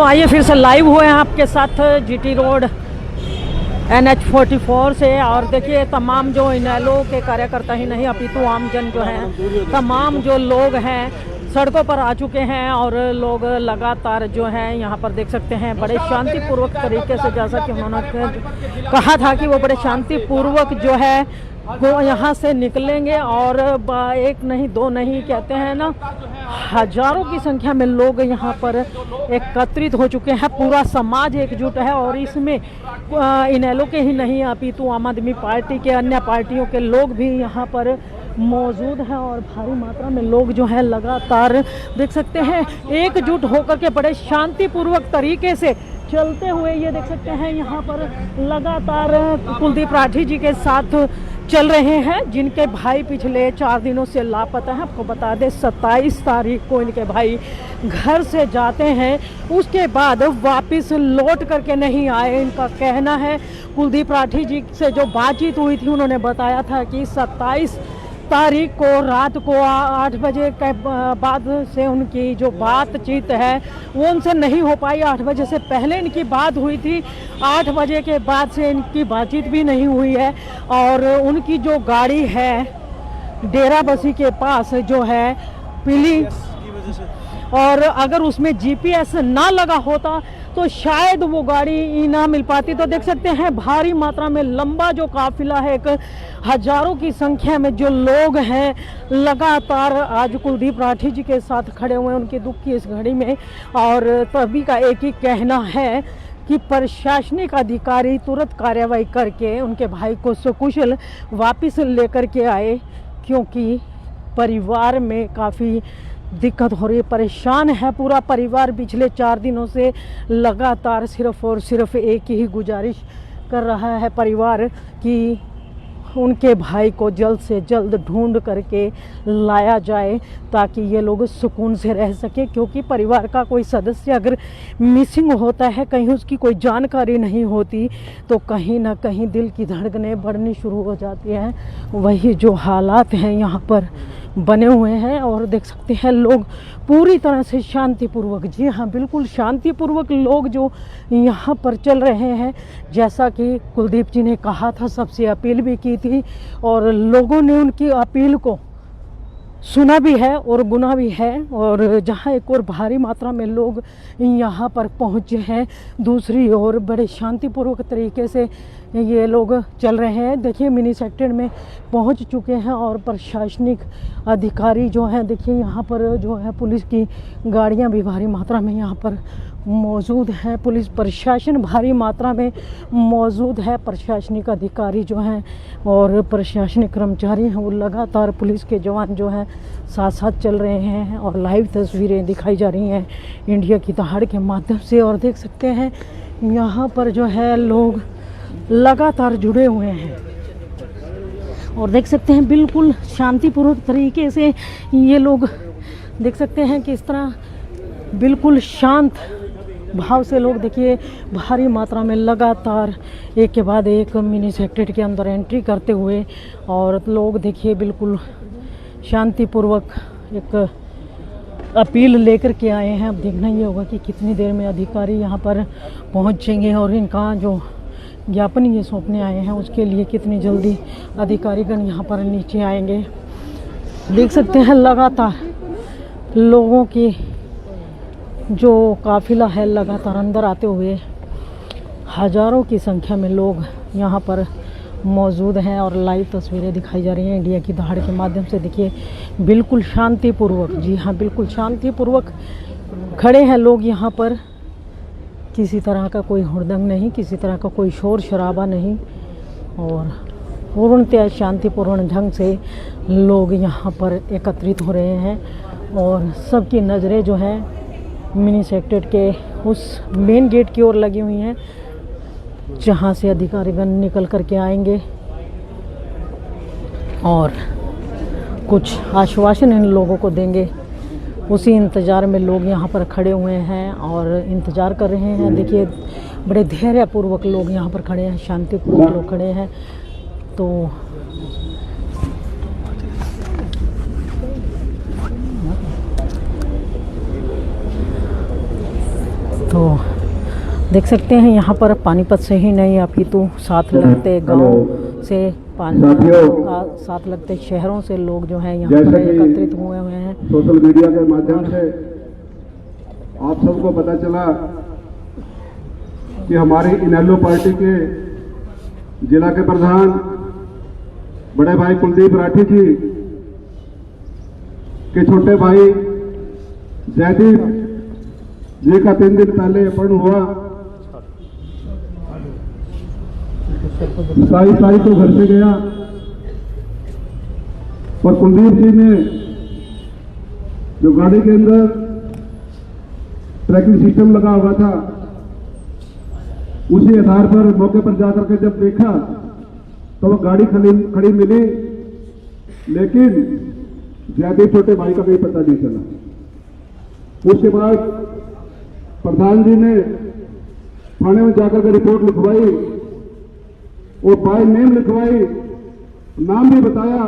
आइए फिर से लाइव हुए हैं आपके साथ जीटी रोड NH44 से। और देखिए तमाम जो इनेलो के कार्यकर्ता ही नहीं अपितु आमजन जो हैं, तमाम जो लोग हैं सड़कों पर आ चुके हैं और लोग लगातार जो हैं यहाँ पर देख सकते हैं बड़े शांतिपूर्वक तरीके से, जैसा कि उन्होंने कहा था कि वो बड़े शांतिपूर्वक जो है वो यहाँ से निकलेंगे। और एक नहीं दो नहीं कहते हैं ना, हजारों की संख्या में लोग यहाँ पर एकत्रित हो चुके हैं। पूरा समाज एकजुट है और इसमें इनेलो के ही नहीं अपितु आम आदमी पार्टी के अन्य पार्टियों के लोग भी यहाँ पर मौजूद हैं। और भारी मात्रा में लोग जो है लगातार देख सकते हैं एकजुट होकर के बड़े शांतिपूर्वक तरीके से चलते हुए ये देख सकते हैं यहाँ पर लगातार कुलदीप राठी जी के साथ चल रहे हैं, जिनके भाई पिछले 4 दिनों से लापता हैं। आपको बता दें 27 तारीख को इनके भाई घर से जाते हैं, उसके बाद वापस लौट करके नहीं आए। इनका कहना है, कुलदीप राठी जी से जो बातचीत हुई थी उन्होंने बताया था कि 27 तारीख को रात को 8 बजे के बाद से उनकी जो बातचीत है वो उनसे नहीं हो पाई। 8 बजे से पहले इनकी बात हुई थी, 8 बजे के बाद से इनकी बातचीत भी नहीं हुई है। और उनकी जो गाड़ी है डेराबस्सी के पास जो है पीली, और अगर उसमें GPS ना लगा होता तो शायद वो गाड़ी ना मिल पाती। तो देख सकते हैं भारी मात्रा में लंबा जो काफिला है, एक हजारों की संख्या में जो लोग हैं लगातार आज कुलदीप राठी जी के साथ खड़े हुए हैं उनके दुख की इस घड़ी में। और सभी का एक ही कहना है कि प्रशासनिक अधिकारी तुरंत कार्रवाई करके उनके भाई को सकुशल वापस लेकर के आए, क्योंकि परिवार में काफ़ी दिक्कत हो रही है, परेशान है पूरा परिवार। पिछले 4 दिनों से लगातार सिर्फ और सिर्फ एक ही गुजारिश कर रहा है परिवार कि उनके भाई को जल्द से जल्द ढूंढ करके लाया जाए ताकि ये लोग सुकून से रह सके। क्योंकि परिवार का कोई सदस्य अगर मिसिंग होता है, कहीं उसकी कोई जानकारी नहीं होती, तो कहीं ना कहीं दिल की धड़कनें बढ़नी शुरू हो जाती हैं। वही जो हालात हैं यहाँ पर बने हुए हैं। और देख सकते हैं लोग पूरी तरह से शांतिपूर्वक, जी हाँ बिल्कुल शांतिपूर्वक लोग जो यहाँ पर चल रहे हैं, जैसा कि कुलदीप जी ने कहा था, सबसे अपील भी की थी और लोगों ने उनकी अपील को सुना भी है और गुना भी है। और जहाँ एक और भारी मात्रा में लोग यहाँ पर पहुँचे हैं, दूसरी ओर बड़े शांतिपूर्वक तरीके से ये लोग चल रहे हैं। देखिए मिनी सेक्टर में पहुँच चुके हैं और प्रशासनिक अधिकारी जो हैं, देखिए यहाँ पर जो है पुलिस की गाड़ियाँ भी भारी मात्रा में यहाँ पर मौजूद हैं। पुलिस प्रशासन भारी मात्रा में मौजूद है। प्रशासनिक अधिकारी जो हैं और प्रशासनिक कर्मचारी हैं वो लगातार पुलिस के जवान जो हैं साथ साथ चल रहे हैं। और लाइव तस्वीरें दिखाई जा रही हैं इंडिया की दहाड़ के माध्यम से। और देख सकते हैं यहाँ पर जो है लोग लगातार जुड़े हुए हैं और देख सकते हैं बिल्कुल शांतिपूर्वक तरीके से ये लोग देख सकते हैं कि इस तरह बिल्कुल शांत भाव से लोग देखिए भारी मात्रा में लगातार एक के बाद एक मिनी सेक्रेटरी के अंदर एंट्री करते हुए, और लोग देखिए बिल्कुल शांतिपूर्वक एक अपील लेकर के आए हैं। अब देखना ये होगा कि कितनी देर में अधिकारी यहाँ पर पहुँचेंगे और इनका जो ज्ञापन ये सौंपने आए हैं उसके लिए कितनी जल्दी अधिकारीगण यहाँ पर नीचे आएंगे। देख सकते हैं लगातार लोगों की जो काफिला है लगातार अंदर आते हुए, हजारों की संख्या में लोग यहाँ पर मौजूद हैं और लाइव तस्वीरें दिखाई जा रही हैं इंडिया की दहाड़ के माध्यम से। देखिए बिल्कुल शांतिपूर्वक, जी हाँ बिल्कुल शांतिपूर्वक खड़े हैं लोग यहाँ पर। किसी तरह का कोई हुड़दंग नहीं, किसी तरह का कोई शोर शराबा नहीं, और पूर्णतः शांतिपूर्ण ढंग से लोग यहाँ पर एकत्रित हो रहे हैं। और सबकी नज़रें जो हैं मिनी सेक्रेटरी के उस मेन गेट की ओर लगी हुई हैं जहाँ से अधिकारीगण निकल कर के आएंगे और कुछ आश्वासन इन लोगों को देंगे। उसी इंतज़ार में लोग यहाँ पर खड़े हुए हैं और इंतज़ार कर रहे हैं। देखिए बड़े धैर्यपूर्वक लोग यहाँ पर खड़े हैं, शांतिपूर्वक लोग खड़े हैं। तो तो देख सकते हैं यहाँ पर पानीपत से ही नहीं अपितु साथ लगते गांव से साथ लगते शहरों से लोग जो हैं यहाँ पर एकत्रित हुए हैं। सोशल मीडिया के माध्यम से आप सबको पता चला कि हमारी इनेलो पार्टी के जिला के प्रधान बड़े भाई कुलदीप राठी जी के छोटे भाई जयदीप जी का 3 दिन पहले अपहरण हुआ। साई तो घर से गया और कुलदीप जी ने जो गाड़ी के अंदर ट्रैकिंग सिस्टम लगा हुआ था उसी आधार पर मौके पर जाकर के जब देखा तो वो गाड़ी खड़ी मिली, लेकिन जयदीप छोटे भाई का कोई पता नहीं चला। उसके बाद प्रधान जी ने थाने में जाकर के रिपोर्ट लिखवाई और बाय नेम लिखवाई, नाम भी बताया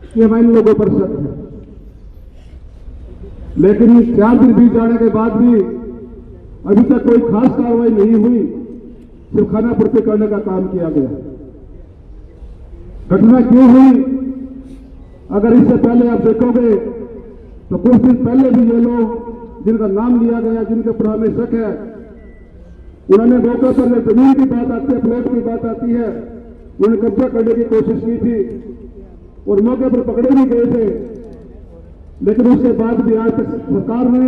कि हमें इन लोगों पर शक है, लेकिन 4 दिन बीत जाने के बाद भी अभी तक कोई खास कार्रवाई नहीं हुई, सिर्फ खाना पूर्ति करने का काम किया गया। घटना क्यों हुई? अगर इससे पहले आप देखोगे तो कुछ दिन पहले भी ये लोग जिनका नाम लिया गया, जिनके ऊपर हमें शक है, उन्होंने मौके पर जमीन की बात आती है, प्लॉट की बात आती है, उन्होंने कब्जा करने की कोशिश की थी और मौके पर पकड़े भी गए थे। लेकिन उसके बाद भी आज तक सरकार ने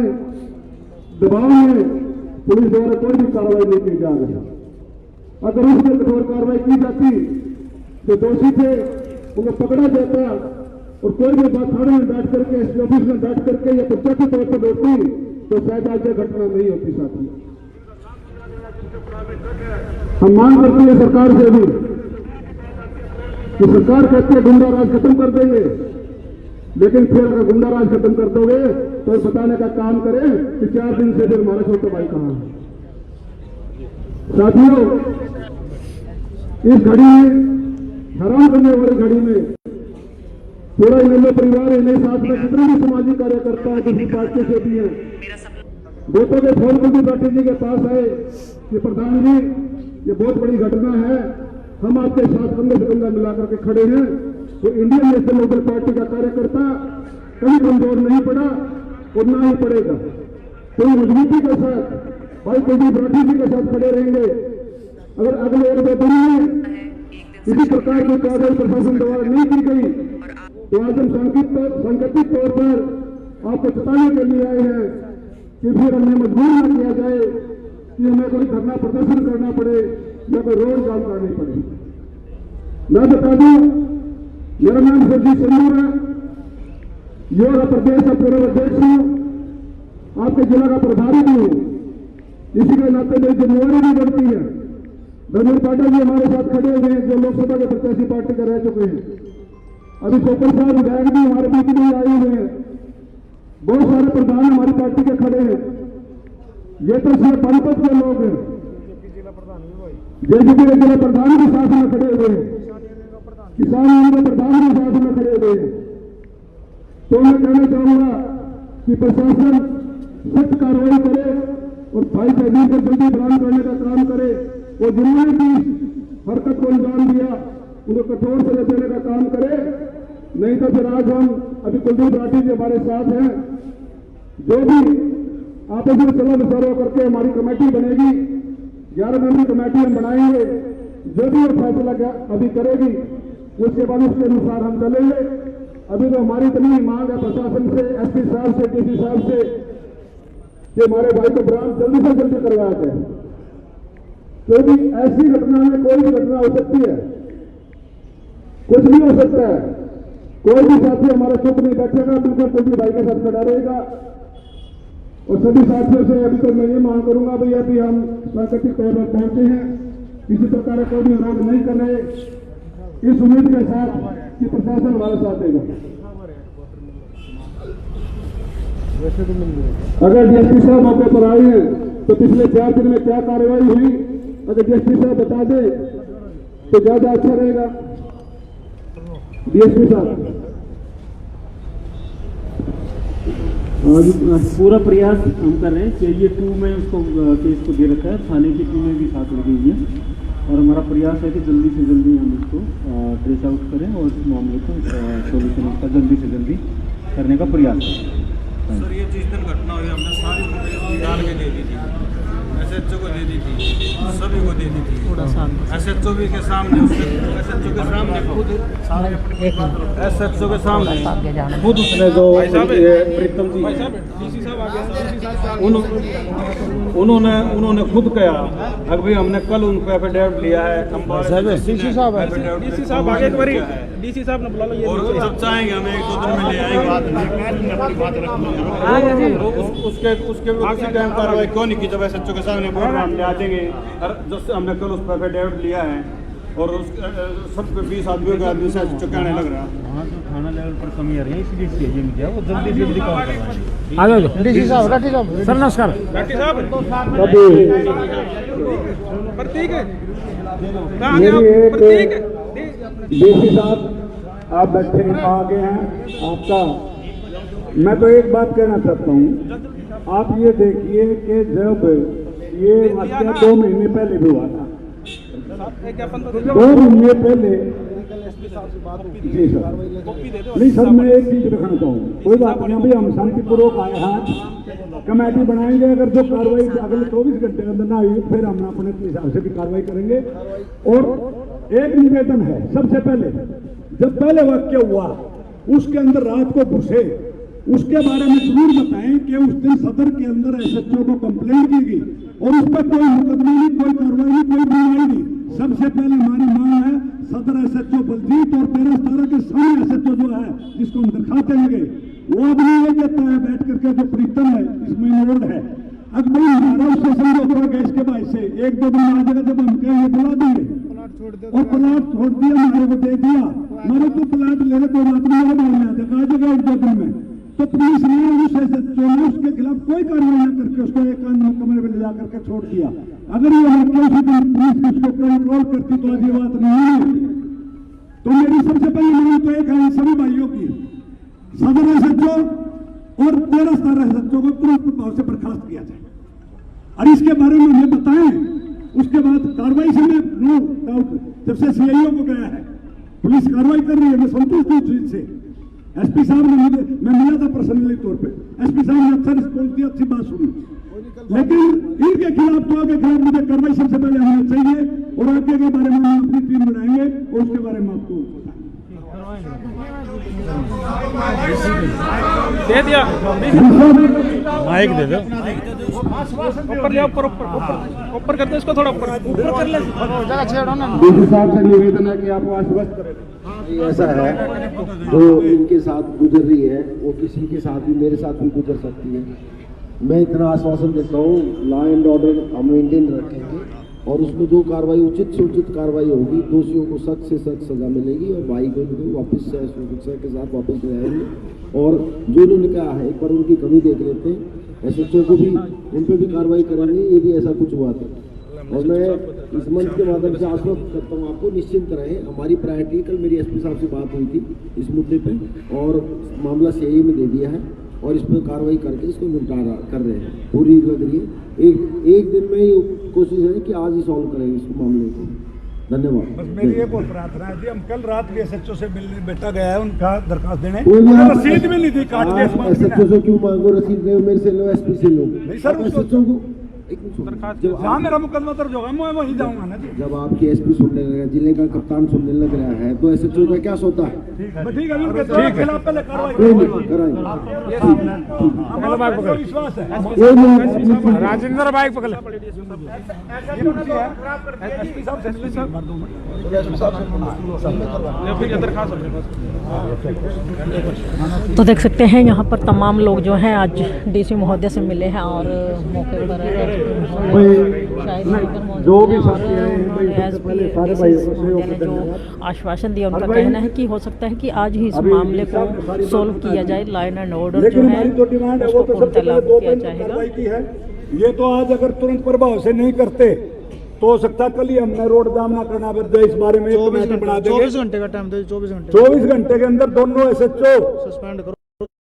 दबाव में पुलिस द्वारा कोई भी कार्रवाई नहीं की जा रही। अगर उसमें कठोर कार्रवाई की जाती तो दोषी थे उनको पकड़ा जाता और कोई भी बात थाने में बैठ करके एसपी ऑफिस में बैठ करके या प्रत्यक्ष तौर पर होती तो शायद आज यह घटना नहीं होती। साथी हम मांग करते हैं सरकार से भी कि सरकार कहती है गुंडा राज खत्म कर देंगे, लेकिन फिर अगर गुंडा राज खत्म कर दोगे तो बताने का काम करें कि 4 दिन से फिर हमारे छोटे भाई कहां है। साथियों, इस घड़ी में हैरान करने वाली घड़ी में पूरा इनेलो परिवार इन्हें साथ में जितने भी सामाजिक कार्यकर्ता है किसी पार्टी से भी है, दोस्तों के फोन कुलदीप राठी जी के पास आए कि प्रधान जी ये बहुत बड़ी घटना है, हम आपके साथ कंधे से कंधा मिलाकर के खड़े हैं। तो इंडियन नेशनल लोकल पार्टी का कार्यकर्ता कभी कमजोर नहीं पड़ा और ना ही पड़ेगा। तो मजबूती के साथ भाई कुलदीप राठी जी के साथ खड़े रहेंगे। अगर अगले 1-2 दिन में किसी प्रकार की कार्रवाई प्रशासन द्वारा नहीं की गई तो आज हम सांकेतिक तौर पर आपको बताने के लिए आए हैं कि फिर हमें मजबूर न किया जाए कि हमें कोई धरना प्रदर्शन करना पड़े या कोई रोड जाम करनी पड़े। मैं बता दूं, मेरा नाम सुरजीत सिंह है, योगा प्रदेश का पूर्व अध्यक्ष हूं, आपके जिला का प्रभारी भी हूं। इसी के नाते मेरी जिम्मेवारी भी बढ़ती है। धर्मेंद्र पाटिल जी हमारे साथ खड़े हुए हैं जो लोकसभा के प्रत्याशी पार्टी के रह चुके हैं। अभी चौपड़ साहब विधायक भी हमारे बीच में आए हुए हैं। बहुत सारे प्रधान हमारी पार्टी के खड़े हैं। ये तो सिर्फ पानीपत के लोग हैं, जेजेपी के जिला प्रधान भी साथ में खड़े हुए हैं, किसान यूनियन के प्रधान भी साथ में खड़े हुए हैं। तो मैं कहना चाहूंगा कि प्रशासन सख्त कार्रवाई करे और भाई जयदीप को जल्दी बरामद करने का काम करे और जिन्होंने भी हरकत को अंजाम दिया उनको कठोर सजा देने का काम करे। नहीं तो फिर आज हम अभी कुलदीप राठी जी हमारे साथ हैं, जो भी आपस में सलाह विचार करके हमारी कमेटी बनेगी, 11 मेंबरी कमेटी हम बनाएंगे। जो भी वो फैसला अभी करेगी उसके बाद उसके अनुसार हम चलेंगे। अभी तो हमारी इतनी मांग है प्रशासन से, एसपी साहब से, डीसी साहब से कि हमारे भाई को बरामद जल्दी से जल्दी करवाया जाए, क्योंकि ऐसी घटना में कोई भी घटना हो सकती है, कुछ भी हो सकता है। कोई भी साथी हमारा चुप नहीं बैठेगा, बिल्कुल कोई भी भाई के साथ खड़ा रहेगा। और सभी साथियों से अभी तो मैं ये मांग करूंगा भैया अभी हम सांकेतिक तौर पर पहुंचे हैं, किसी प्रकार का कोई भी विरोध नहीं कर रहे, इस उम्मीद के साथ कि प्रशासन हमारे साथ देगा। अगर डीएसपी साहब मौके पर आए हैं तो पिछले 4 दिन में क्या कार्रवाई हुई, अगर डीएसपी साहब बता दे तो ज्यादा अच्छा रहेगा। डीएसपी साहब आज पूरा प्रयास हम कर रहे हैं कि ये 2 में उसको केस को दे रखा है, थाने की टीमें भी साथ लगी हुई है और हमारा प्रयास है कि जल्दी से जल्दी हम इसको ट्रेस आउट करें और इस मामले को सोल्यूशन इसका जल्दी से जल्दी करने का प्रयास करें। सर ये जिस दिन घटना हुई हमने सारी निकाल के दे दी थी, SHO को दे दी थी, सभी को दे दी थी। SHO भी के सामने SHO के सामने खुद SHO के सामने खुद उसने जो प्रीतम जी उन्होंने खुद कहा अगर भाई हमने कल उन पर एफिडेविट लिया है, डीसी साहब आगे एक बारी डीसी साहब ने बुला लो, और जब चाहेंगे हमें 1-2 दिन में ले आएंगे। उसके उसी टाइम कार्रवाई क्यों नहीं की जब SHO के सामने बोल रहे हम ले आ जाएंगे। जब हमने कल उस पर एफिडेविट लिया है और उस सब पे 20 आदमियों के आदमी से चुकाने लग रहा है। वहाँ तो थाना लेवल पर कमी आ रही है, इसलिए चाहिए मुझे वो जल्दी से जल्दी काम करवाएं। आ जाओ डीसी साहब, राठी साहब, सर नमस्कार। राठी साहब प्रतीक डीसी साहब आप बैठे आगे हैं आपका। मैं तो एक बात कहना चाहता हूँ, आप ये देखिए कि जब ये हत्या 2 महीने पहले भी हुआ था, 2 महीने पहले। जी सर, नहीं सर मैं एक चीज रखना चाहूँ, कोई बात नहीं, अभी हम शांतिपूर्वक आए हैं, कमेटी बनाएंगे, अगर जो कार्रवाई अगले 24 घंटे के अंदर ना हुई फिर हम अपने हिसाब से भी कार्रवाई करेंगे। और एक निवेदन है, सबसे पहले जब पहले वाक्य हुआ उसके अंदर रात को घुसे, उसके बारे में जरूर बताएं कि उस दिन सदर के अंदर SHO को कंप्लेंट की गई और उस पर कोई मुकदमा नहीं, कोई कार्रवाई नहीं, कोई कार्रवाई नहीं। सबसे पहले हमारी मांग है सदर SHO बलजीत और 13-17 के सामने SHO जो है जिसको हम दरखास्त देंगे वो अभी ये कहता है बैठ करके जो प्रीतम है इसमें इन्वॉल्व है, अगर भाई हमारा उससे समझौता हो गया इसके बाद से 1-2 दिन आ जाएगा जब हम कहेंगे बुला देंगे और प्लाट छोड़ दिया हमारे को दे दिया, हमारे तो प्लाट ले रहे 2 आदमी मेरे बारे में आ जाएगा 1-2 दिन में। तो पुलिस ने उस SHO ने उसके खिलाफ कोई कार्रवाई न करके उसको एक कमरे में ले जा करके छोड़ दिया। अगर ये पुलिस उसको कंट्रोल करती तो आज ये बात नहीं होती। तो मेरी सबसे पहली मांग तो एक है सभी भाइयों की, सदर SHO और 13-17 SHO को तुरंत प्रभाव से बर्खास्त किया जाए और इसके बारे में हमें बताएं। उसके बाद कार्रवाई से मैं नो डाउट जब से CIO को गया है पुलिस कार्रवाई कर रही है, मैं संतुष्ट हूँ चीज से। SP साहब ने मैं मिला था पर्सनली तौर पे, SP साहब ने अच्छा रिस्पॉन्स दिया, अच्छी बात सुनी, लेकिन इनके खिलाफ तो आगे खिलाफ मुझे कार्रवाई सबसे पहले होना चाहिए और आगे के बारे में हम अपनी टीम बनाएंगे और उसके बारे में आपको दे दिया माइक दे दो, ऊपर ले, ऊपर कर दो इसको, थोड़ा ऊपर कर ले। जगह छेड़ो ना। डीसी साहब से निवेदन है कि आप आश्वस्त करें। ऐसा है जो इनके साथ गुजर रही है वो किसी के साथ भी, मेरे साथ भी गुजर सकती है। मैं इतना आश्वासन देता हूँ लॉ एंड ऑर्डर हम मेंटेन रखेंगे और उसमें जो कार्रवाई उचित से उचित कार्रवाई होगी, दोषियों को सख्त से सख्त सजा मिलेगी और भाई को वापस से सुरक्षा के साथ वापस ले आएंगे। और जो इन्होंने कहा है एक बार उनकी कमी देख लेते हैं, SHO को भी उन पर भी कार्रवाई करेंगे यदि ऐसा कुछ हुआ था। और मैं इस मंच के माध्यम से आश्वस्त करता हूँ आपको, निश्चिंत रहें, हमारी प्रायोरिटी कल मेरी SP साहब से बात हुई थी इस मुद्दे पे और मामला CIA में दे दिया है और इस पर कार्रवाई करके इसको निपटारा कर रहे हैं, पूरी लग रही है। एक दिन में ये कोशिश है कि आज ही सॉल्व करेंगे इस मामले को। धन्यवाद। बस मेरी एक और प्रार्थना है, हम कल रात भी SHO से मिलने बेटा गया है उनका दरखास्त देने, रसीद भी नहीं थी काट के। SHO से क्यों मांगो रसीद? मेरे से लो, SP से लो। नहीं सर, SHO को हाँ मेरा मुकदमा दर्ज होगा मैं वहीं जाऊंगा ना जी। जब आपकी SP सुनने लगा, जिले का कप्तान सुनने लग रहा है तो SHO का क्या सोता है? ठीक है, उनके खिलाफ पहले कार्रवाई कराएंगे, विश्वास है। राजेंद्र बाइक पकड़ तो देख सकते हैं यहाँ पर तमाम लोग जो हैं आज DC महोदय से मिले हैं और मौके पर जो भी सारे भाई जो आश्वासन दिया, उनका कहना है कि हो सकता है कि आज ही इस मामले को सोल्व किया जाए, लाइन एंड ऑर्डर जो है उसको पूर्णतः लागू किया जाएगा। ये तो आज अगर तुरंत प्रभाव से नहीं करते तो हो सकता कल ही हमने रोड जाम ना करना पड़ता। इस बारे में 24 घंटे का टाइम दे, 24 घंटे के अंदर दोनों SHO सस्पेंड करो।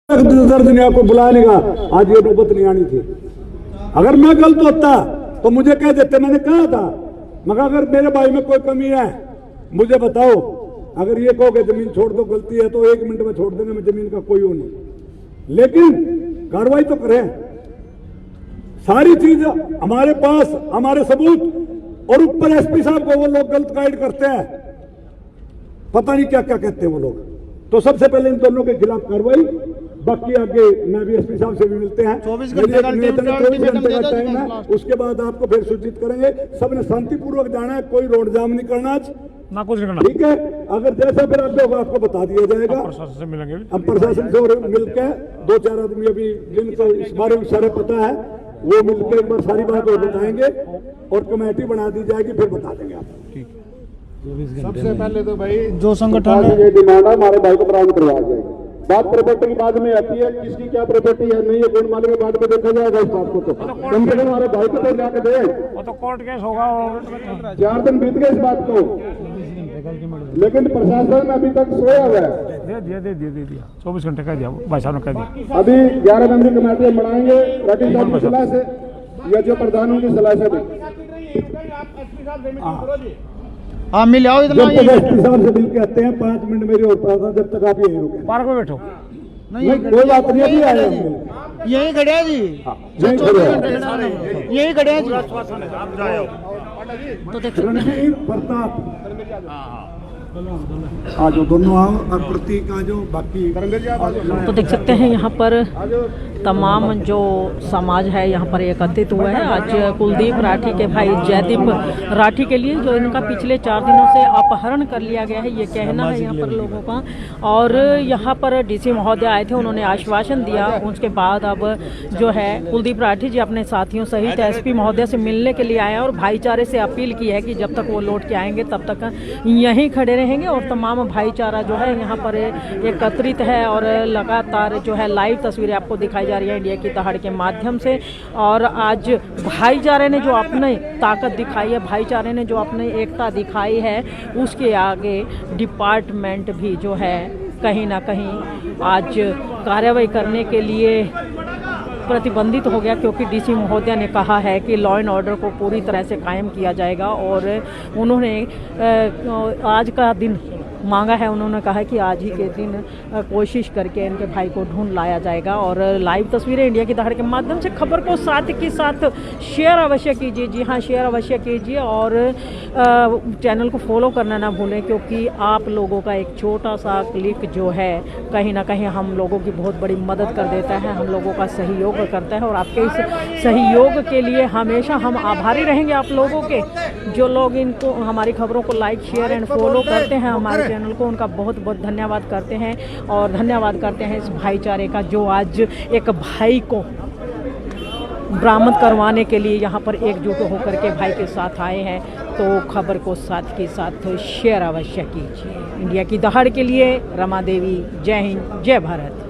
दर्द नहीं आपको बुलाने का, आज ये नौबत नहीं आनी थी। अगर मैं गलत होता तो मुझे कह देते, मैंने कहा था। मगर अगर मेरे भाई में कोई कमी है मुझे बताओ। अगर ये कहो कि जमीन छोड़ दो गलती है तो 1 मिनट में छोड़ देने में जमीन का कोई वो नहीं, लेकिन कार्रवाई तो करें। सारी चीज हमारे पास, हमारे सबूत, और ऊपर एसपी साहब को वो लोग गलत गाइड करते हैं, पता नहीं क्या क्या कहते हैं वो लोग। तो सबसे पहले इन दोनों के खिलाफ कार्रवाई, बाकी आगे मैं भी एसपी साहब से भी मिलते हैं। 24 घंटे का टाइम है, उसके बाद आपको फिर सूचित करेंगे। सबने शांतिपूर्वक जाना है, कोई रोड जाम नहीं करना आज, ना कुछ नहीं करना। ठीक है। अगर जैसा फिर आप होगा आपको बता दिया जाएगा। प्रशासन से मिलेंगे। अब प्रशासन से मिलकर 2-4 आदमी अभी जिनको इस बारे में सारा पता है वो मिलकर एक बार सारी बात और बताएंगे, और कमेटी बना दी जाएगी, फिर बता देंगे आपको। सबसे पहले तो भाई जो संगठन ये डिमांड है हमारे भाई को बरामद करवाया जाएगा। बात प्रॉपर्टी की बाद में आती है, किसकी क्या प्रॉपर्टी है नहीं है कौन मालिक है, बाद में देखा जाएगा इस बात को। तो कम से कम हमारे भाई को तो जाके दे। वो तो कोर्ट केस होगा और 4 दिन बीत गए इस बात को, लेकिन प्रशासन अभी तक सोया हुआ है। दे दिया 24 घंटे कह दिया भाई साहब ने कह दिया। अभी 11 दिन की कमेटी बनाएंगे राठी साहब की सलाह से या जो प्रधानों की सलाह से भी। हाँ मिल आओ जब तक एसपी साहब से मिल के आते हैं 5 मिनट मेरी और पास है, जब तक आप यहीं रुके। पार्क में बैठो। नहीं कोई बात नहीं, अभी आए हम यही खड़े हैं जी, यहीं खड़े हैं। यही खड़े हैं जी। तो देख रणवीर प्रताप आ जाओ, दोनों आओ, और प्रतीक आ जाओ, बाकी तो देख सकते हैं यहाँ पर तमाम जो समाज है यहाँ पर एकत्रित हुआ है आज कुलदीप राठी के भाई जयदीप राठी के लिए, जो इनका पिछले 4 दिनों से अपहरण कर लिया गया है, ये कहना है यहाँ पर लोगों का। और यहाँ पर डीसी महोदय आए थे, उन्होंने आश्वासन दिया। उसके बाद अब जो है कुलदीप राठी जी अपने साथियों सहित एसपी महोदय से मिलने के लिए आए हैं और भाईचारे से अपील की है कि जब तक वो लौट के आएंगे तब तक यहीं खड़े रहेंगे। और तमाम भाईचारा जो है यहाँ पर एकत्रित है और लगातार जो है लाइव तस्वीरें आपको दिखाई जा रही है इंडिया की दहाड़ के माध्यम से। और आज भाईचारे ने जो अपनी ताकत दिखाई है, भाईचारे ने जो अपनी एकता दिखाई है, उसके आगे डिपार्टमेंट भी जो है कहीं ना कहीं आज कार्रवाई करने के लिए प्रतिबंधित हो गया, क्योंकि डीसी महोदय ने कहा है कि लॉ एंड ऑर्डर को पूरी तरह से कायम किया जाएगा। और उन्होंने आज का दिन मांगा है, उन्होंने कहा कि आज ही के दिन कोशिश करके इनके भाई को ढूंढ लाया जाएगा। और लाइव तस्वीरें इंडिया की दहाड़ के माध्यम से खबर को साथ के साथ शेयर अवश्य कीजिए। जी हाँ, शेयर अवश्य कीजिए और चैनल को फॉलो करना ना भूलें, क्योंकि आप लोगों का एक छोटा सा क्लिक जो है कहीं ना कहीं हम लोगों की बहुत बड़ी मदद कर देता है, हम लोगों का सहयोग करता है। और आपके इस सहयोग के लिए हमेशा हम आभारी रहेंगे। आप लोगों के जो लोग इनको हमारी खबरों को लाइक शेयर एंड फॉलो करते हैं हमारे चैनल को, उनका बहुत बहुत धन्यवाद करते हैं। और धन्यवाद करते हैं इस भाईचारे का जो आज एक भाई को बरामद करवाने के लिए यहाँ पर एकजुट होकर के भाई के साथ आए हैं। तो खबर को साथ के साथ शेयर अवश्य कीजिए। इंडिया की दहाड़ के लिए रमा देवी, जय हिंद, जय भारत।